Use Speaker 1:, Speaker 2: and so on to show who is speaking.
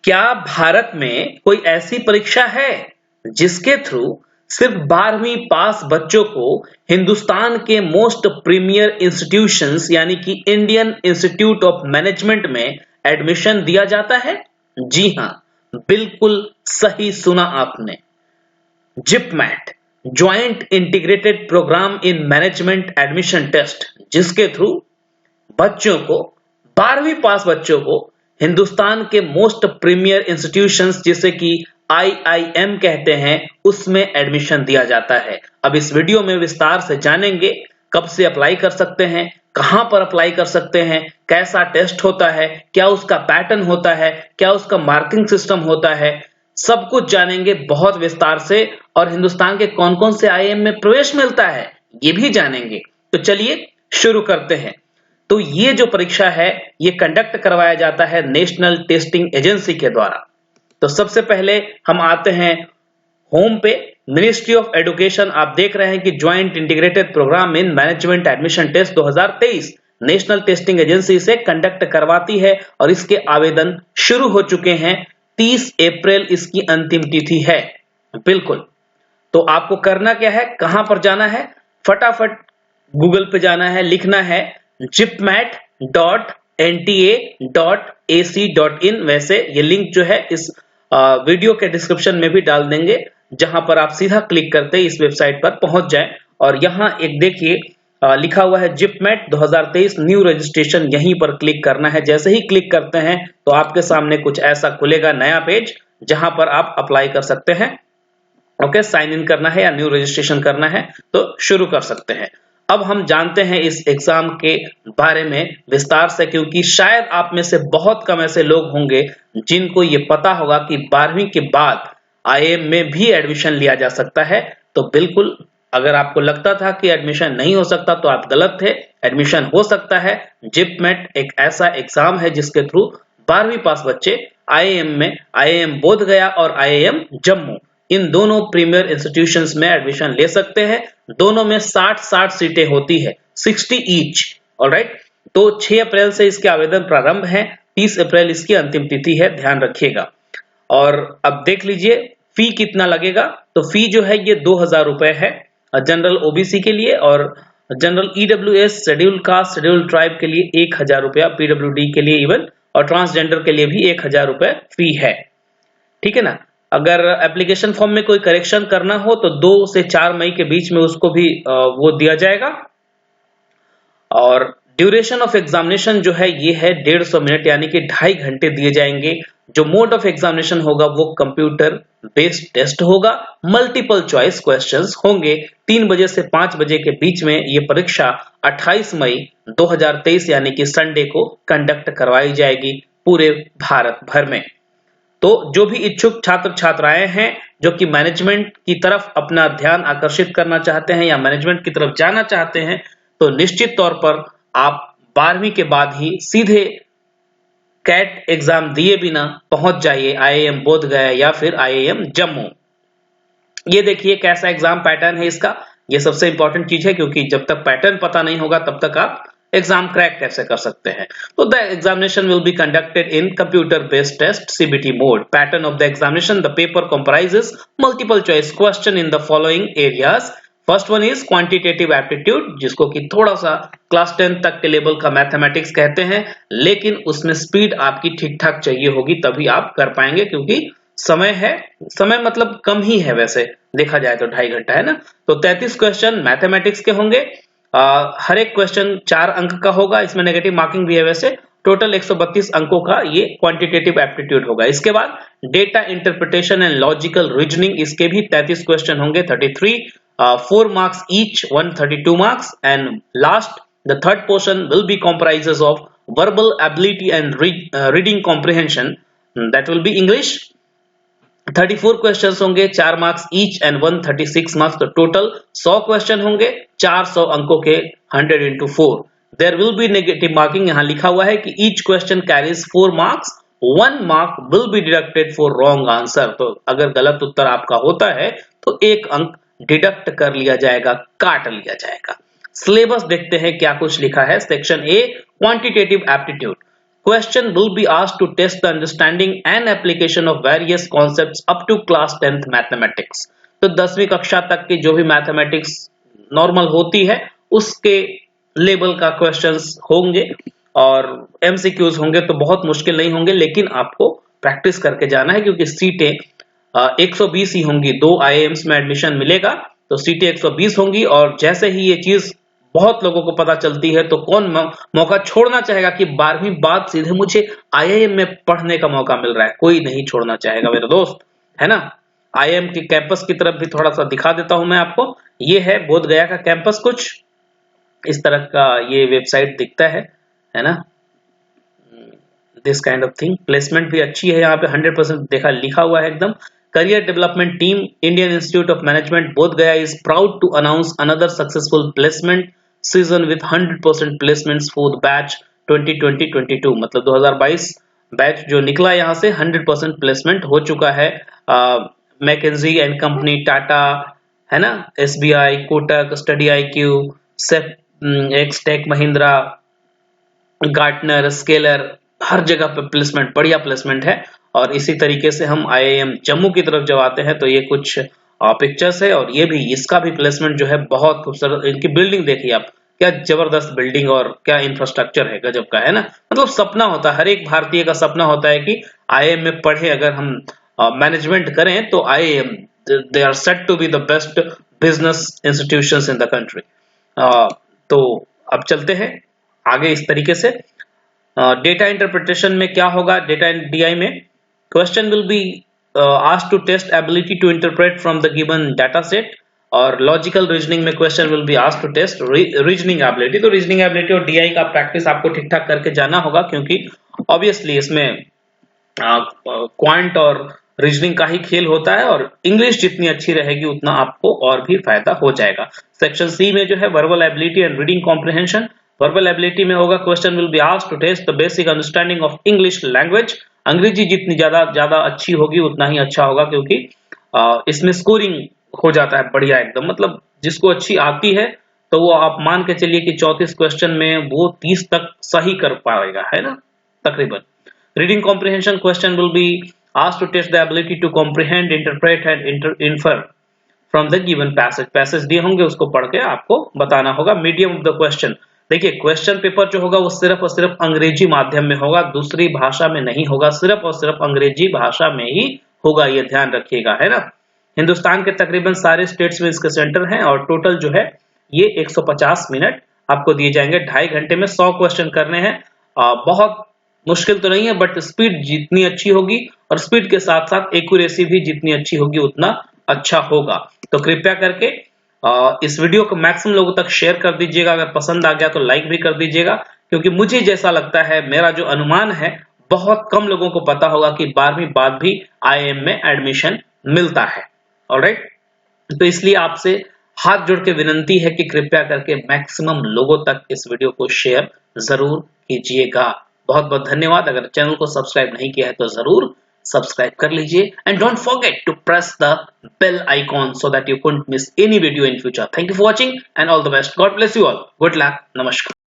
Speaker 1: क्या भारत में कोई ऐसी परीक्षा है जिसके थ्रू सिर्फ 12वीं पास बच्चों को हिंदुस्तान के मोस्ट प्रीमियर इंस्टीट्यूशंस यानी कि इंडियन इंस्टीट्यूट ऑफ मैनेजमेंट में एडमिशन दिया जाता है? जी हां, बिल्कुल सही सुना आपने। JIPMAT, Joint integrated programme in management admission Test, जिसके थ्रू बच्चों को 12वीं पास बच्चों को हिंदुस्तान के मोस्ट प्रीमियर इंस्टीट्यूशंस जिसे कि आईआईएम कहते हैं उसमें एडमिशन दिया जाता है। अब इस वीडियो में विस्तार से जानेंगे कब से अप्लाई कर सकते हैं, कहां पर अप्लाई कर सकते हैं, कैसा टेस्ट होता है, क्या उसका पैटर्न होता है, क्या उसका मार्किंग सिस्टम होता है, सब कुछ जानेंगे बहुत विस्तार से। और हिंदुस्तान के कौन कौन से आईआईएम में प्रवेश मिलता है ये भी जानेंगे। तो चलिए शुरू करते हैं। तो ये जो परीक्षा है ये कंडक्ट करवाया जाता है नेशनल टेस्टिंग एजेंसी के द्वारा। तो सबसे पहले हम आते हैं होम पे। मिनिस्ट्री ऑफ एजुकेशन, आप देख रहे हैं कि joint integrated programme in management admission test 2023 national testing agency से कंडक्ट करवाती है और इसके आवेदन शुरू हो चुके हैं। 30 अप्रैल इसकी अंतिम तिथि है। बिल्कुल, तो आपको करना क्या है, कहां पर जाना है, फटाफट गूगल पे जाना है, लिखना है jipmat.nta.ac.in। वैसे ये लिंक जो है इस वीडियो के डिस्क्रिप्शन में भी डाल देंगे, जहां पर आप सीधा क्लिक करते ही इस वेबसाइट पर पहुंच जाएं। और यहां एक देखिए लिखा हुआ है जिपमेट 2023 न्यू रजिस्ट्रेशन, यहीं पर क्लिक करना है। जैसे ही क्लिक करते हैं तो आपके सामने कुछ ऐसा खुलेगा नया पेज, जहां पर आप अप्लाई कर सकते हैं। ओके, साइन इन करना है या न्यू रजिस्ट्रेशन करना है तो शुरू कर सकते हैं। अब हम जानते हैं इस एग्जाम के बारे में विस्तार से, क्योंकि शायद आप में से बहुत कम ऐसे लोग होंगे जिनको ये पता होगा कि 12वीं के बाद आईआईएम में भी एडमिशन लिया जा सकता है। तो बिल्कुल, अगर आपको लगता था कि एडमिशन नहीं हो सकता तो आप गलत थे, एडमिशन हो सकता है। जिपमेट एक ऐसा एग्जाम है जिसके थ्रू 12वीं पास बच्चे आईआईएम में, आईआईएम बोधगया और आईआईएम जम्मू, इन दोनों प्रीमियर इंस्टीट्यूशंस में एडमिशन ले सकते हैं। दोनों में 60-60 सीटें होती है, 60 ईच। ऑलराइट, तो 6 अप्रैल से इसके आवेदन प्रारंभ है, 30 अप्रैल इसकी अंतिम तिथि है, ध्यान रखिएगा। और अब देख लीजिए फी कितना लगेगा। तो फी जो है ये 2000 रुपए है जनरल ओबीसी के लिए, और general EWS, schedule caste, schedule tribe के लिए 1000 रुपया, पीडब्ल्यूडी के लिए इवन, और ट्रांसजेंडर के लिए भी 1000 रुपए फी है। ठीक है ना। अगर एप्लीकेशन फॉर्म में कोई करेक्शन करना हो तो 2 से 4 मई के बीच में उसको भी वो दिया जाएगा। और ड्यूरेशन ऑफ एग्जामिनेशन जो है ये है 150 मिनट, यानी कि 2.5 घंटे दिए जाएंगे। जो मोड ऑफ एग्जामिनेशन होगा वो कंप्यूटर बेस्ड टेस्ट होगा। मल्टीपल चॉइस क्वेश्चंस होंगे। 3 बजे से 5 बजे के बीच में ये परीक्षा 28 मई 2023 यानी कि संडे को कंडक्ट करवाई जाएगी पूरे भारत भर में। तो जो भी इच्छुक छात्र छात्राएं हैं जो कि मैनेजमेंट की तरफ अपना ध्यान आकर्षित करना चाहते हैं या मैनेजमेंट की तरफ जाना चाहते हैं, तो निश्चित तौर पर आप 12वीं के बाद ही सीधे कैट एग्जाम दिए बिना पहुंच जाइए आईआईएम बोधगया या फिर आईआईएम जम्मू। ये देखिए कैसा एग्जाम पैटर्न है इसका। ये सबसे इंपॉर्टेंट चीज है, क्योंकि जब तक पैटर्न पता नहीं होगा तब तक आप एग्जाम क्रैक कैसे कर सकते हैं। तो the examination will be conducted in computer based test CBT mode. Pattern of the examination, the paper comprises multiple choice question in the following areas. First one is quantitative aptitude, जिसको कि थोड़ा सा class 10 तक के level का mathematics कहते हैं, लेकिन उसमें स्पीड आपकी ठीक ठाक चाहिए होगी, तभी आप कर पाएंगे, क्योंकि समय है, समय मतलब कम ही है वैसे देखा जाए तो 2.5 घंटा है ना। तो 33 क्वेश्चन मैथमेटिक्स के होंगे। हर एक क्वेश्चन 4 अंक का होगा, इसमें नेगेटिव मार्किंग भी है वैसे। टोटल 132 अंकों का ये क्वांटिटेटिव एप्टीट्यूड होगा। इसके बाद data interpretation and logical reasoning, इसके भी 33 क्वेश्चन होंगे, 33, 4 marks each, 132 marks. And last the third portion will be comprises of verbal ability and reading comprehension, that will be English. 34 questions होंगे, 4 मार्क्स ईच एंड 136 मार्क्स। तो total 100 question होंगे, 400 अंकों के 100 into 4। There will be negative marking, यहां लिखा हुआ है कि each question carries 4 marks, 1 mark will be deducted for wrong answer. तो अगर गलत उत्तर आपका होता है तो 1 अंक डिडक्ट कर लिया जाएगा, काट लिया जाएगा। सिलेबस देखते हैं क्या कुछ लिखा है। Section A quantitative aptitude, Question will be asked to test the understanding and application of various concepts up to class 10th mathematics. तो 10वीं कक्षा तक की जो भी मैथमेटिक्स नॉर्मल होती है उसके लेवल का क्वेश्चंस होंगे और एमसीक्यूज होंगे, तो बहुत मुश्किल नहीं होंगे, लेकिन आपको प्रैक्टिस करके जाना है क्योंकि सीटें 120 ही होंगी। 2 आईआईएम्स में एडमिशन मिलेगा तो सीटें 120 होंगी, और जैसे ही ये चीज बहुत लोगों को पता चलती है तो कौन मौका छोड़ना चाहेगा कि 12वीं बाद सीधे मुझे आईआईएम में पढ़ने का मौका मिल रहा है। कोई नहीं छोड़ना चाहेगा मेरे दोस्त, है ना। आईआईएम के कैंपस की तरफ भी थोड़ा सा दिखा देता हूं मैं आपको। ये है बोध गया का कैंपस, कुछ इस तरह का ये वेबसाइट दिखता है ना, this kind of thing. Placement भी अच्छी है यहाँ पे, 100% देखा लिखा हुआ है एकदम। Career Development Team, Indian Institute of Management, Bodh Gaya is proud to announce another successful placement season with 100% placements for the batch 2020-22। मतलब 2022 बैच जो निकला यहाँ से 100% प्लेसमेंट हो चुका है। मैकेंजी एंड कंपनी, टाटा, है ना, एसबीआई, कोटक, स्टडी IQ, एक्सटेक महिंद्रा, गार्टनर, स्केलर, हर जगह पे प्लेसमेंट, बढ़िया प्लेसमेंट है। और इसी तरीके से हम आईआईएम जम्मू की तरफ जब आते हैं तो ये कुछ पिक्चर्स है, और ये भी, इसका भी प्लेसमेंट जो है बहुत खूबसूरत। इनकी बिल्डिंग देखिए आप, क्या जबरदस्त बिल्डिंग और क्या इंफ्रास्ट्रक्चर है, गजब का, है ना। मतलब सपना होता है, हर एक भारतीय का सपना होता है कि आईआईएम में पढ़े, अगर हम मैनेजमेंट करें तो IIM, they are set to be the best business institutions in the country. तो अब चलते हैं आगे इस तरीके से। डेटा इंटरप्रिटेशन में क्या होगा, डेटा डीआई में question will B asked to test ability to interpret from the given data set, और लॉजिकल रीजनिंग में question will B asked to test reasoning ability. तो रीजनिंग एबिलिटी और डीआई का practice आपको ठीक ठाक करके जाना होगा, क्योंकि ऑब्वियसली इसमें क्वांट और रीजनिंग का ही खेल होता है, और इंग्लिश जितनी अच्छी रहेगी उतना आपको और भी फायदा हो जाएगा। सेक्शन सी में जो है verbal ability and reading comprehension. Verbal ability में होगा question will be asked to test the basic understanding of English language. अंग्रेजी जितनी ज्यादा अच्छी होगी उतना ही अच्छा होगा, क्योंकि इसमें स्कोरिंग हो जाता है बढ़िया एकदम। मतलब जिसको अच्छी आती है तो वो आप मान के चलिए कि 34 क्वेश्चन में वो 30 तक सही कर पाएगा, है ना, तकरीबन। Reading comprehension question will be asked to test the ability to comprehend, interpret and infer from the given passage. Passage दिए होंगे उसको पढ़ के आपको बताना होगा। मीडियम ऑफ द क्वेश्चन, देखिए क्वेश्चन पेपर जो होगा वो सिर्फ और सिर्फ अंग्रेजी माध्यम में होगा, दूसरी भाषा में नहीं होगा, सिर्फ और सिर्फ अंग्रेजी भाषा में ही होगा, ये ध्यान रखिएगा, है ना। हिंदुस्तान के तकरीबन सारे स्टेट्स में इसके सेंटर हैं, और टोटल जो है ये 150 मिनट आपको दिए जाएंगे। 2.5 घंटे में 100 क्वेश्चन करने हैं। बहुत मुश्किल तो नहीं है, बट स्पीड जितनी अच्छी होगी और स्पीड के साथ साथ एक्यूरेसी भी जितनी अच्छी होगी उतना अच्छा होगा। तो कृपया करके इस वीडियो को मैक्सिमम लोगों तक शेयर कर दीजिएगा। अगर पसंद आ गया तो लाइक भी कर दीजिएगा, क्योंकि मुझे जैसा लगता है, मेरा जो अनुमान है, बहुत कम लोगों को पता होगा कि 12वीं बाद भी आईआईएम में एडमिशन मिलता है। ऑलराइट, तो इसलिए आपसे हाथ जोड़ के विनंती है कि कृपया करके मैक्सिमम लोगों तक इस वीडियो को शेयर जरूर कीजिएगा। बहुत बहुत धन्यवाद। अगर चैनल को सब्सक्राइब नहीं किया है तो जरूर सब्सक्राइब कर लीजिए, and don't forget to press the bell icon so that you couldn't miss any video in future. Thank you for watching and all the best. God bless you all. Good luck. Namaskar.